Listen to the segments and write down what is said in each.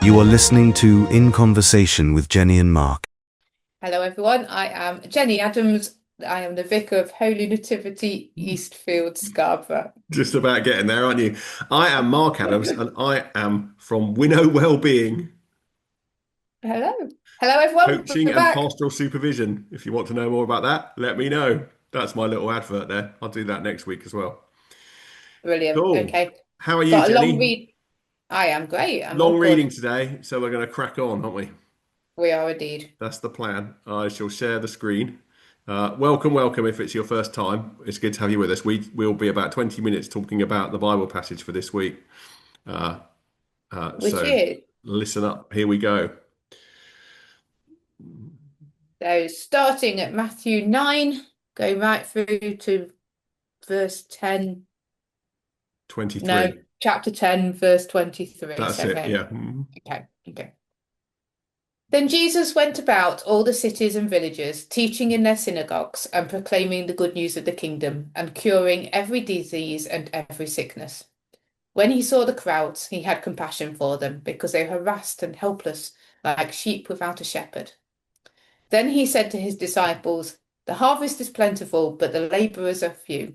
You are listening to In Conversation with Jennie and Mark. Hello, everyone. I am Jenny Adams. I am the Vicar of Holy Nativity, Eastfield, Scarborough. Just about getting there, aren't you? I am Mark Adams and I am from Winnow Wellbeing, Hello. Hello, everyone. coaching We're and back. pastoral supervision. If you want to know more about that, let me know. That's my little advert there. I'll do that next week as well. Brilliant. Cool. Okay. How are you, Got a long Jenny? read. I am great. I'm all Long reading good. today, so we're going to crack on, aren't we? We are indeed. That's the plan. I shall share the screen. Welcome, welcome. If it's your first time, it's good to have you with us. We'll be about 20 minutes talking about the Bible passage for this week. Uh, Which so is listen up. Here we go. so starting at Matthew 9, going right through to verse 10. No, 23. chapter 10, verse 23. That's So it. okay. Yeah. Mhm. Okay. Then Jesus went about all the cities and villages, teaching in their synagogues and proclaiming the good news of the kingdom and curing every disease and every sickness. When he saw the crowds, he had compassion for them because they were harassed and helpless like sheep without a shepherd. Then he said to his disciples, "The harvest is plentiful, but the laborers are few.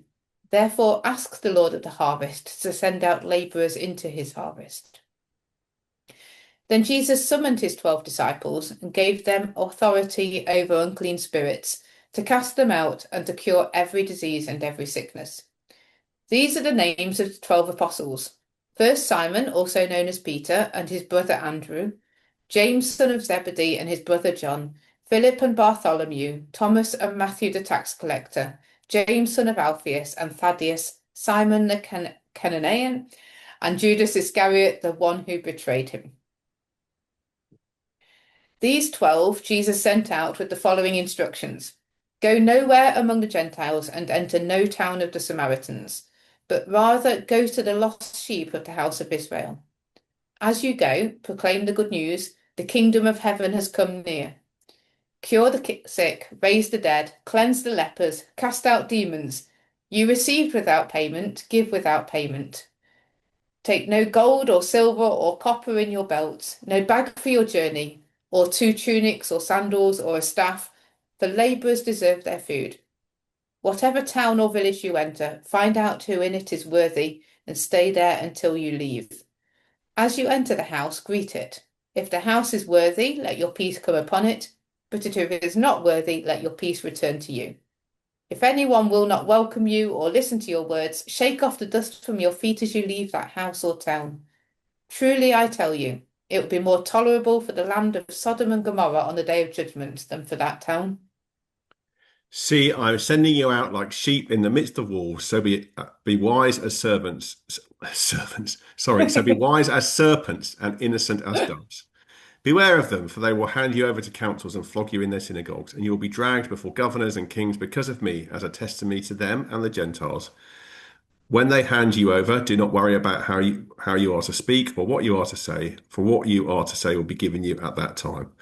Therefore, ask the Lord of the harvest to send out laborers into his harvest." Then Jesus summoned his 12 disciples and gave them authority over unclean spirits to cast them out and to cure every disease and every sickness. These are the names of the 12 apostles. First Simon, also known as Peter, and his brother Andrew, James, son of Zebedee, and his brother John, Philip and Bartholomew, Thomas and Matthew the tax collector, James, son of Alphaeus, and Thaddeus, Simon the Canaanian, and Judas Iscariot, the one who betrayed him. These 12 Jesus sent out with the following instructions: Go nowhere among the Gentiles and enter no town of the Samaritans, but rather go to the lost sheep of the house of Israel. As you go, proclaim the good news: the kingdom of heaven has come near. Cure the sick, raise the dead, cleanse the lepers, cast out demons. You received without payment, give without payment. Take no gold or silver or copper in your belts, no bag for your journey, or two tunics or sandals or a staff, for labourers deserve their food. Whatever town or village you enter, find out who in it is worthy and stay there until you leave. As you enter the house, greet it. If the house is worthy, let your peace come upon it, but if it is not worthy, let your peace return to you. If anyone will not welcome you or listen to your words, shake off the dust from your feet as you leave that house or town. Truly, I tell you, it would be more tolerable for the land of Sodom and Gomorrah on the day of judgment than for that town. See, I'm sending you out like sheep in the midst of wolves. So be wise as servants. Servants. Sorry. So be wise as serpents and innocent as doves. Beware of them, for they will hand you over to councils and flog you in their synagogues, and you will be dragged before governors and kings because of me as a testimony to them and the Gentiles. When they hand you over, do not worry about how you are to speak or what you are to say, for what you are to say will be given you at that time.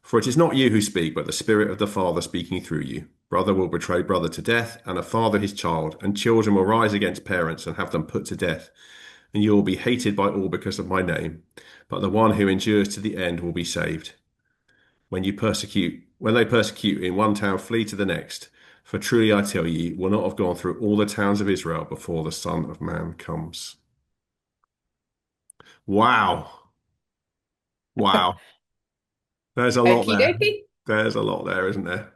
For it is not you who speak, but the Spirit of the Father speaking through you. Brother will betray brother to death, and a father his child, and children will rise against parents and have them put to death. And you will be hated by all because of my name, but the one who endures to the end will be saved. When they persecute in one town, flee to the next. For truly I tell you, will not have gone through all the towns of Israel before the Son of Man comes. Wow. Wow. There's a lot Okie there. dokie. There's a lot there, isn't there?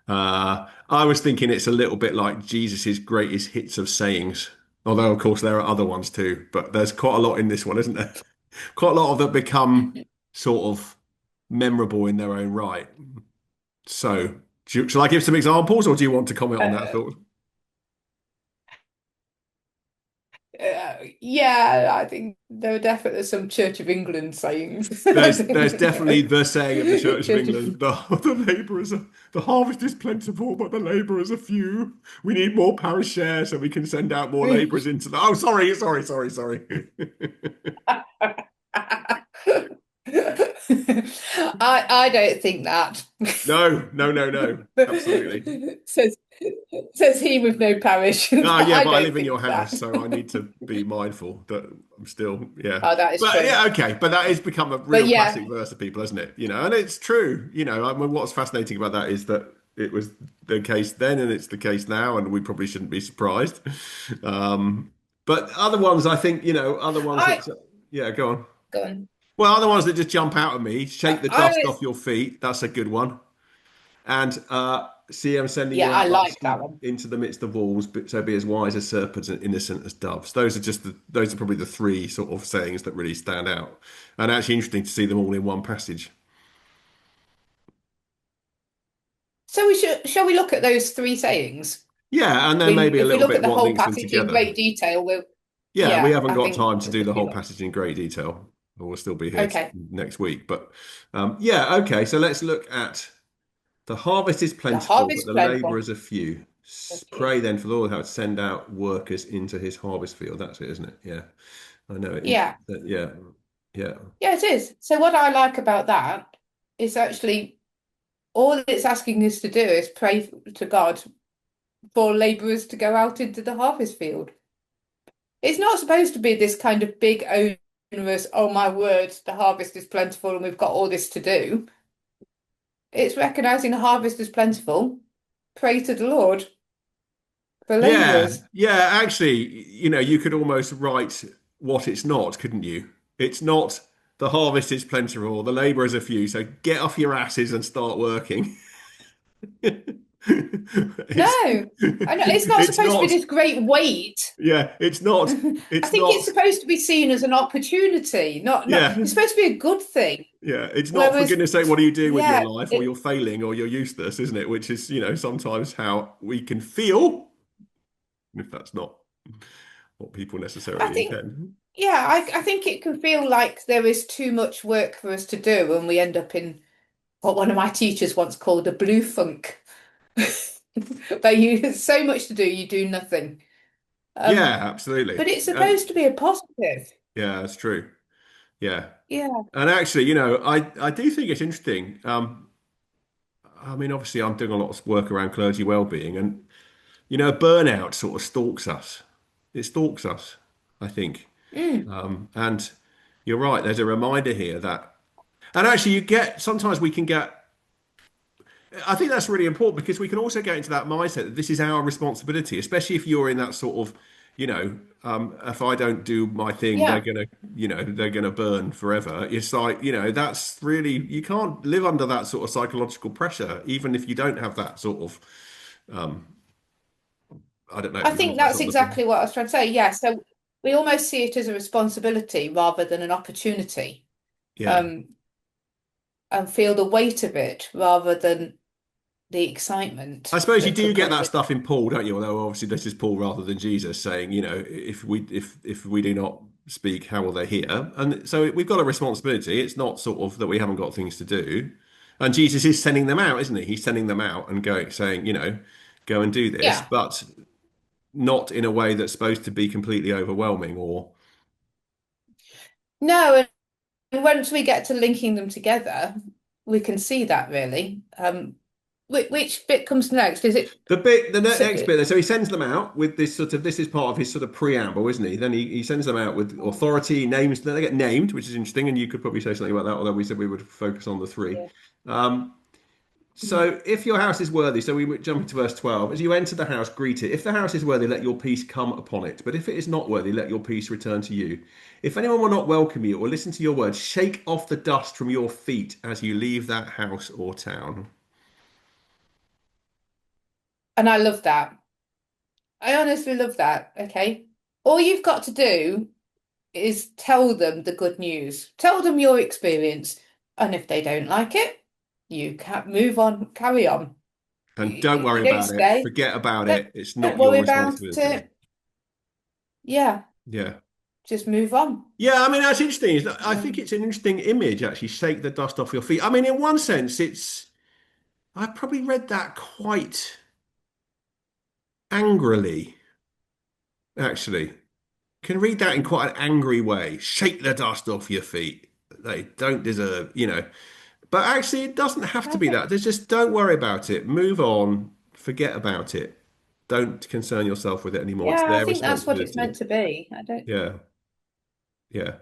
I was thinking it's a little bit like Jesus's greatest hits of sayings, although of course there are other ones too. But there's quite a lot in this one, isn't there? Quite a lot of that become sort of memorable in their own right. So, shall I give some examples, or do you want to comment on that Uh, thought? yeah, I think there are definitely some Church of England sayings. There's definitely the saying of the Church of Church of England: the harvest is plentiful, but the labourers are few. We need more parish share so we can send out more labourers into the. Oh, sorry. I don't think that. No. Absolutely. Says Says he with no parish. Oh, But yeah, I but I don't live in think your house, that. so I need to be mindful that I'm still, yeah. Oh, that is But true. yeah, okay. But that has become a But real yeah, classic verse of people, hasn't it? And it's true. I mean, what's fascinating about that is that it was the case then and it's the case now, and we probably shouldn't be surprised. Um, but other ones, I think, other ones I that, yeah, go on. go on. Well, other ones that just jump out at me, shake the I dust was off your feet. That's a good one. And see, I'm sending yeah, you I out like like that sheep one. into the midst of wolves, but so be as wise as serpents and innocent as doves. Those are probably the three sort of sayings that really stand out. And actually interesting to see them all in one passage. So we shall we look at those three sayings? Yeah, and I then mean, maybe a if we little look at bit the what whole links them passage in together. great detail, we'll Yeah, we yeah, haven't I got think time to there's do a the few whole more. passage in great detail. We'll still be here Okay. next week. But yeah, okay. So let's look at the harvest is The plentiful, but harvest the plentiful. laborers are few. Okay. Pray then for the Lord how to send out workers into his harvest field. That's it, isn't it? Yeah. I know it. Yeah. Yeah, yeah, Yeah, it is. So what I like about that is actually all it's asking us to do is pray to God for laborers to go out into the harvest field. It's not supposed to be this kind of big onerous, oh my word, the harvest is plentiful and we've got all this to do. It's recognizing the harvest is plentiful. Pray to the Lord for yeah, laborers. yeah. Actually, you could almost write what it's not, couldn't you? It's not the harvest is plentiful, the laborers are few. So get off your asses and start working. No, It's I know it's not it's supposed to be not. this great weight. Yeah, it's not. I It's think it's not. supposed to be seen as an opportunity, not Yeah, it's supposed to be a good thing. yeah. It's not for Whereas, goodness sake. What do you do with your yeah, life, or you're failing, or you're useless, isn't it? Which is, sometimes how we can feel, if that's not what people I necessarily think, intend. yeah, I think it can feel like there is too much work for us to do, and we end up in what one of my teachers once called a blue funk. But there's so much to do, you do nothing. Yeah, But absolutely. it's And supposed to be a positive. yeah, that's true. Yeah. Yeah, And actually, I do think it's interesting. I mean, obviously, I'm doing a lot of work around clergy well-being, and burnout sort of stalks us. It stalks us, I think. mm, And you're right. There's a reminder here that, and actually, sometimes we can get. I think that's really important because we can also get into that mindset that this is our responsibility, especially if you're in that sort of, if I don't do my thing, yeah. they're gonna burn forever. It's like, that's really, you can't live under that sort of psychological pressure, even if you don't have that sort of, I don't know, I you think haven't got that that's sort of thing. exactly what I was trying to say. Yeah, so we almost see it as a responsibility rather than an opportunity, Yeah. um, and feel the weight of it rather than the I excitement suppose you that do could get come that with stuff in Paul, don't you? Although obviously this is Paul rather than Jesus saying, if we do not speak, how will they hear? And so we've got a responsibility. It's not sort of that we haven't got things to do. And Jesus is sending them out, isn't he? He's sending them out and going, saying, go and do this, yeah. but not in a way that's supposed to be completely overwhelming or No, and once we get to linking them together, we can see that really. Which bit comes next? Is it the so, next bit there. So he sends them out with this is part of his sort of preamble, isn't he? Then he sends them out with authority, names. Then they get named, which is interesting. And you could probably say something about that, although we said we would focus on the three. yeah. Um, Mm. so if your house is worthy, so we would jump into verse 12. As you enter the house, greet it. If the house is worthy, let your peace come upon it. But if it is not worthy, let your peace return to you. If anyone will not welcome you or listen to your words, shake off the dust from your feet as you leave that house or town. And I love that. I honestly love that. Okay. All you've got to do is tell them the good news. Tell them your experience. And if they don't like it, you can move on, carry on. And don't worry You don't about it. stay. Forget about Don't, it. It's don't not your worry about responsibility. it. Yeah, Yeah. just move on. Yeah, I mean, that's interesting. I think Um, it's an interesting image, actually, shake the dust off your feet. I mean, in one sense, I probably read that quite angrily, actually. Can read that in quite an angry way. Shake the dust off your feet. They don't deserve. But actually, it doesn't have to I be think, that. There's just don't worry about it. Move on. forget about it. Don't concern yourself with it anymore. It's Yeah, I their think that's what it's responsibility. meant to be. I don't. Yeah, yeah.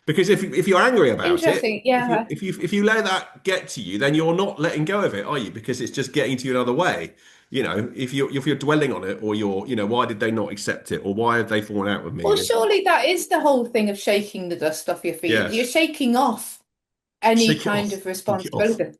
Because if you're angry about it, Interesting. Yeah. if you let that get to you, then you're not letting go of it, are you? Because it's just getting to you another way. If you're dwelling on it, or why did they not accept it, or why have they fallen out with Well, me? surely that is the whole thing of shaking the dust off your feet. You're Yes, shaking off any shake it kind off, of shake it off, responsibility.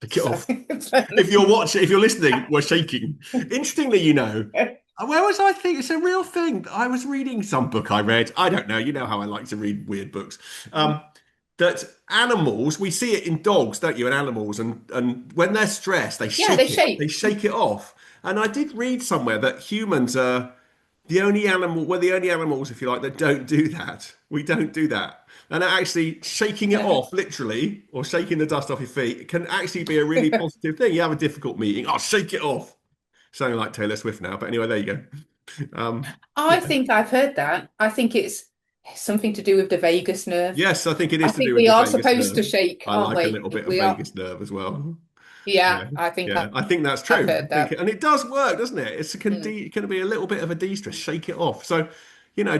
shake it off. Sorry. If you're listening, we're shaking. Interestingly, where was I think it's a real thing. I was reading some book I read. I don't know. You know how I like to read weird books. That animals, we see it in dogs, don't you? And animals, and when they're stressed, they Yeah, they shake it. They shake. shake it off. And I did read somewhere that humans are we're the only animals, if you like, that don't do that. We don't do that. And actually shaking it off, literally, or shaking the dust off your feet, can actually be a really positive thing. You have a difficult meeting, oh, shake it off. Sounding like Taylor Swift now, but anyway, there you go. I Yeah. think I've heard that. I think it's something to do with the vagus nerve. Yes, I think it I is to think do with we the are vagus supposed nerve. to shake, I aren't like a we? little bit of We are. vagus nerve as well. Yeah, Yeah, I think yeah, I think that's I've true. I heard think, that. and it does work, doesn't it? Mm. It can be a little bit of a de-stress, shake it off. So,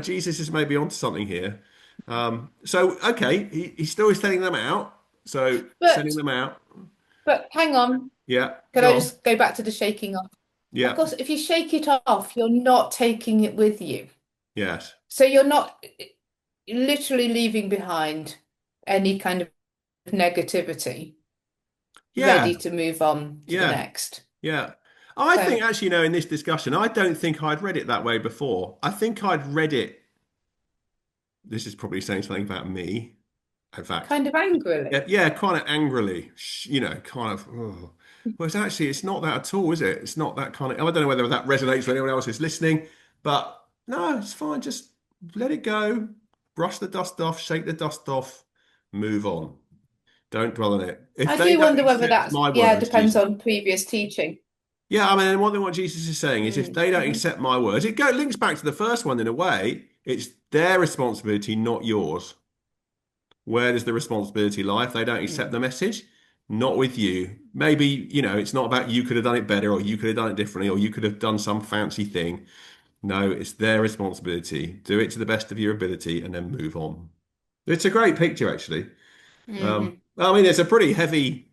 Jesus is maybe onto something here. So okay, he's still sending them out. So sending But them out. hang on. Yeah, Could I go on. just go back to the shaking off? Of Yeah, course, if you shake it off, you're not taking it with you. yes, So you're not literally leaving behind any kind of negativity, yeah, ready to move on to the yeah, next. yeah. I think So actually, in this discussion, I don't think I'd read it that way before. I think I'd read it. This is probably saying something about me. In fact, kind of yeah, angrily. yeah, kind of angrily, kind of. Oh. Whereas actually, it's not that at all, is it? It's not that kind of. I don't know whether that resonates with anyone else who's listening, but no, it's fine. Just let it go, brush the dust off, shake the dust off, move on. Don't dwell on it. If I they do don't wonder whether accept that's, my yeah, words, depends Jesus. on previous teaching. Yeah, I mean, one thing what Jesus is saying is if Mm. they don't Mhm. accept my words, links back to the first one in a way. It's their responsibility, not yours. Where does the responsibility lie if they don't accept Mm. the message? Not with you. Maybe, it's not about you could have done it better or you could have done it differently or you could have done some fancy thing. No, it's their responsibility. Do it to the best of your ability and then move on. It's a great picture, actually. Hmm. I mean, it's a pretty heavy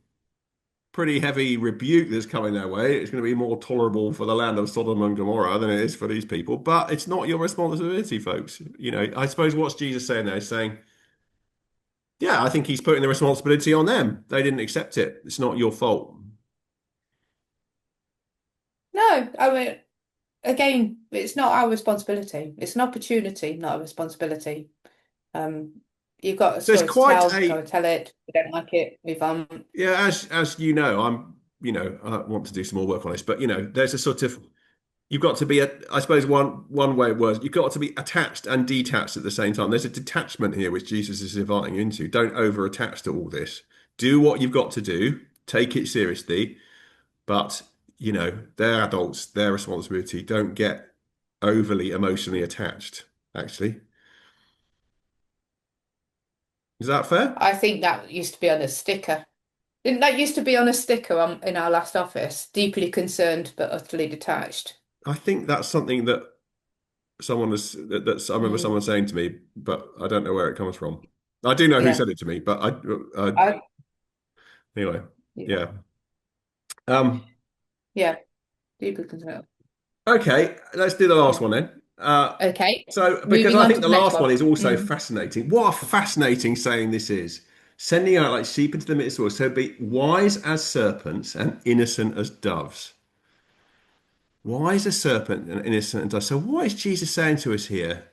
rebuke that's coming their way. It's going to be more tolerable for the land of Sodom and Gomorrah than it is for these people, but it's not your responsibility, folks. I suppose what's Jesus saying there is saying, yeah, I think he's putting the responsibility on them. They didn't accept it. It's not your fault. No, I mean, again, it's not our responsibility. It's an opportunity, not a responsibility. Um, you've got a There's story to quite tell, go a and tell it. If you don't like it, move on. Yeah, as you know, I want to do some more work on this, but there's a sort of you've got to be I suppose one way it was you've got to be attached and detached at the same time. There's a detachment here which Jesus is inviting you into. Don't over attach to all this. Do what you've got to do. Take it seriously, but they're adults, their responsibility. Don't get overly emotionally attached, actually. Is that fair? I think that used to be on a sticker. Didn't that used to be on a sticker in our last office? Deeply concerned but utterly detached. I think that's something that that's I remember Mm, someone saying to me, but I don't know where it comes from. I do know who yeah. said it to me, but I anyway, yeah. yeah. Um, Yeah. Deeply concerned. okay, let's do the last Mm. one then. Okay. So because Moving I on think to the the next last one. one is also Mm. fascinating. What a fascinating saying this is. Sending out like sheep into the midst of wolves. So be wise as serpents and innocent as doves. Wise as serpent and innocent as doves. So what is Jesus saying to us here?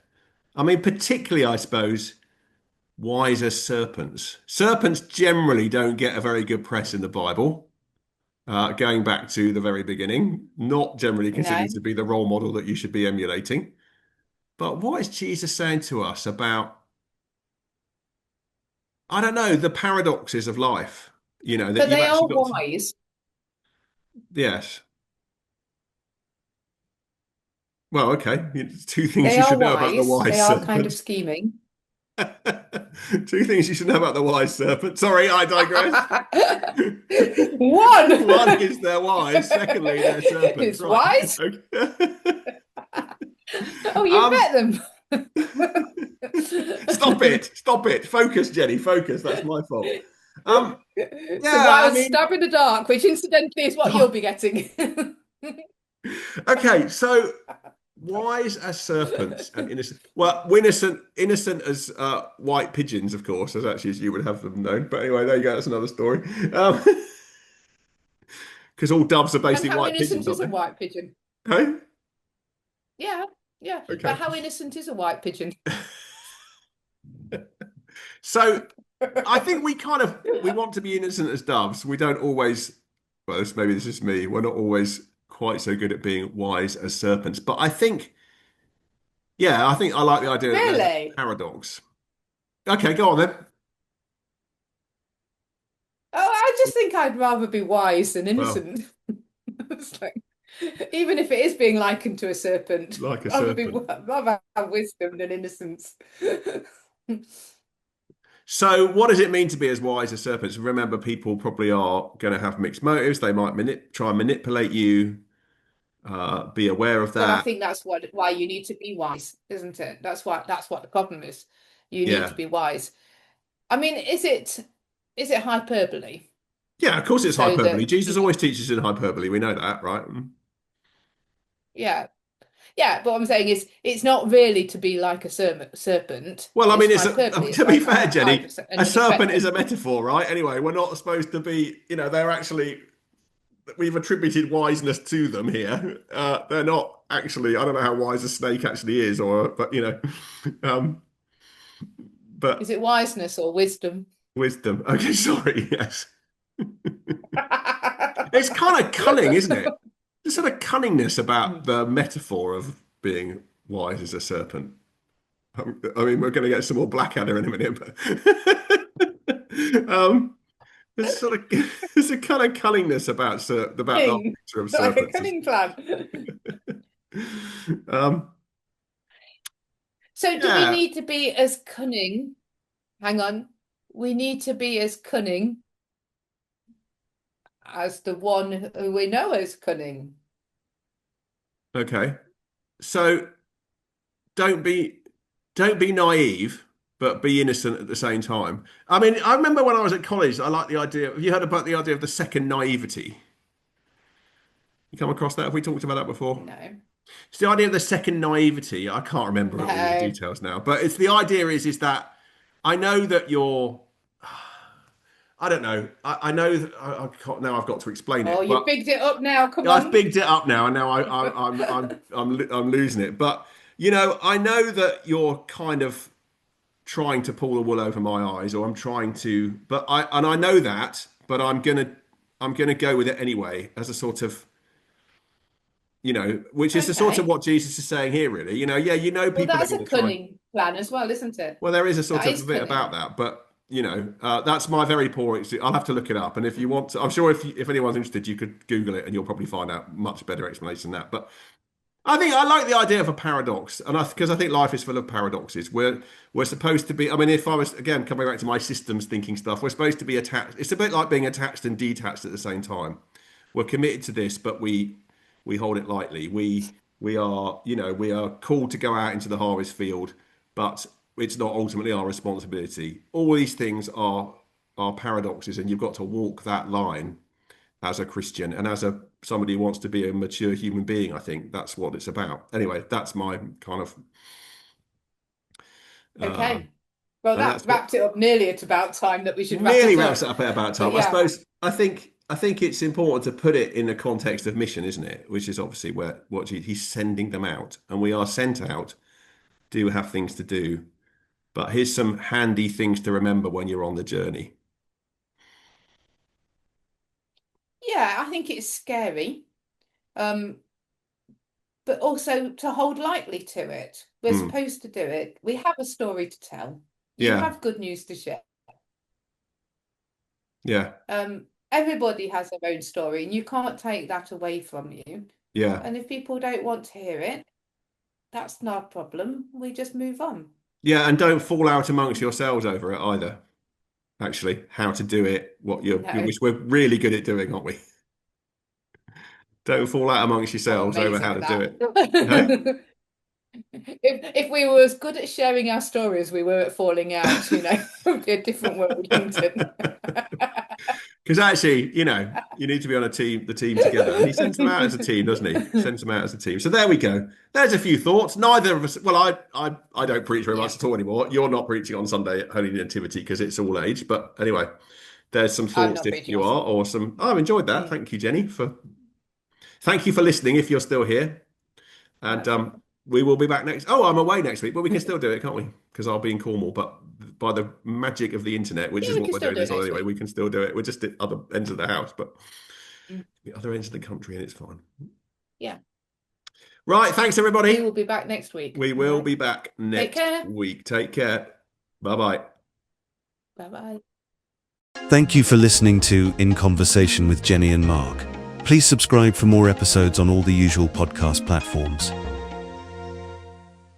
I mean, particularly, I suppose, wise as serpents. Serpents generally don't get a very good press in the Bible. Going back to the very beginning, not generally No. considered to be the role model that you should be emulating. But what is Jesus saying to us about, I don't know, the paradoxes of life? That But you've they are actually got to, wise. yes. Well, okay. It's two things They you are should know about the wise. wise They are kind of serpent. scheming. Two things you should know about the wise serpent. Sorry, I digress. One. One is they're wise. Secondly, they're serpents. It's Right. wise. Okay. Oh, you've Um, met them. Stop it. Stop it. Focus, Jenny. Focus. That's my fault. So Yeah, I I was mean, stab in the dark, which incidentally is what you'll be getting. okay, so wise as serpents and innocent. Well, innocent as white pigeons, of course, as actually as you would have them known. But anyway, there you go. That's another story. Because all doves are And basically how white innocent pigeons, is aren't a they? white pigeon? Hey? Yeah, yeah. Okay. But how innocent is a white pigeon? So I think we want to be innocent as doves. We don't always, well, maybe this is me. We're not always quite so good at being wise as serpents. But I think, yeah, I think I like the idea that there's a Really? paradox. Okay, go on then. Oh, I just think I'd rather be wise than Well, innocent. It's like, even if it is being likened to a serpent, like a rather be serpent. rather have wisdom than innocence. So, what does it mean to be as wise as serpents? Remember, people probably are going to have mixed motives. They might try and manipulate you. Be aware of Well, I that. think that's why you need to be wise, isn't it? That's what the problem is. You need Yeah, to be wise. I mean, is it hyperbole? yeah. Of course, it's So hyperbole. that Jesus always teaches in hyperbole. We know that, right? yeah, yeah. But what I'm saying is, it's not really to be like a serpent. Well, I It's mean, hyperbole. It's to be like fair, Jenny, and a in effect, serpent is a metaphor, right? Anyway, we're not supposed to be. They're actually we've attributed wiseness to them here. They're not actually. I don't know how wise a snake actually is, but um, is but it wiseness or wisdom? wisdom. Okay, sorry. Yes. It's kind of cunning, isn't it? There's sort of cunningness about the metaphor of being wise as a serpent. I mean, we're going to get some more Blackadder in a minute, but there's sort of there's a kind of cunningness about the Cunning, picture of like a serpents. cunning plan. Um, So, do we yeah, need to be as cunning? Hang on. We need to be as cunning as the one who we know as cunning. okay. So don't be don't be naive, but be innocent at the same time. I mean, I remember when I was at college, I liked the idea. Have you heard about the idea of the second naivety? You come across that? Have we talked about that before? No, It's the idea of the second naivety. I can't remember all the no. details now, but it's the idea is that I know that you're. I don't know. I know that I can't, now I've got to explain Oh, it, you but bigged it up now. Come I've on. bigged it up now, and now I'm losing it. But I know that you're kind of trying to pull the wool over my eyes, or I'm trying to, I know that, but I'm gonna go with it anyway as a sort of which is the sort of Okay. what Jesus is saying here, really. Yeah, Well, people are that's going a to try. cunning plan as well, isn't it? Well, there is a sort That of is a bit about cunning. that, but that's my very poor. I'll have to look it up, and if you want to, I'm sure if anyone's interested, you could Google it, and you'll probably find out much better explanation than that. But I think I like the idea of a paradox, and because I think life is full of paradoxes. We're supposed to be. I mean, if I was again coming back to my systems thinking stuff, we're supposed to be attached. It's a bit like being attached and detached at the same time. We're committed to this, but we hold it lightly. We are called to go out into the harvest field, but it's not ultimately our responsibility. All these things are paradoxes, and you've got to walk that line as a Christian and as a somebody who wants to be a mature human being. I think that's what it's about. Anyway, that's my kind of uh, Okay. Well, and that that's what wrapped it up nearly at about time that we should wrap nearly it wraps up. it up at about But time. I yeah, suppose I think it's important to put it in the context of mission, isn't it? Which is obviously where what he's sending them out, and we are sent out, do have things to do. But here's some handy things to remember when you're on the journey. yeah, I think it's scary. Um, but also to hold lightly to it. We're Hmm. supposed to do it. We have a story to tell. You Yeah, have good news to share. yeah, Everybody has their own story, and you can't take that away from you. yeah. And if people don't want to hear it, that's not a problem. We just move on. Yeah, and don't fall out amongst yourselves over it either. Actually, how to do it, No. which we're really good at doing, aren't we? Don't fall out amongst I'm yourselves over how amazing to at do it. No? that. If we were as good at sharing our stories, we were at falling out, it would be a different world, wouldn't it? Because actually, you need to be on the team together. And he sends them out as a team, doesn't he? Sends them out as a team. So there we go. There's a few thoughts. Neither of us, well, I don't preach very much Yeah, at all anymore. You're not preaching on Sunday at Holy Nativity because it's all age. But anyway, there's some I'm thoughts not if preaching you on are, Sunday. or some. Oh, I've enjoyed that. Mm, Thank you, Jenny, thank you for listening if you're still here. And that's okay. we will be back next. Oh, I'm away next week, but we can still do it, can't we? Because I'll be in Cornwall. But by the magic of the internet, which Yeah, is we what can we're still doing do it this on next anyway, week. we can still do it. We're just at other ends of the house, but Mm, the other ends of the country, and it's fine. yeah, Right. Thanks, we everybody. will be back next week. We All will right. be back Take next care. week. Take care. Bye bye. Bye bye. Thank you for listening to In Conversation with Jennie and Mark. Please subscribe for more episodes on all the usual podcast platforms.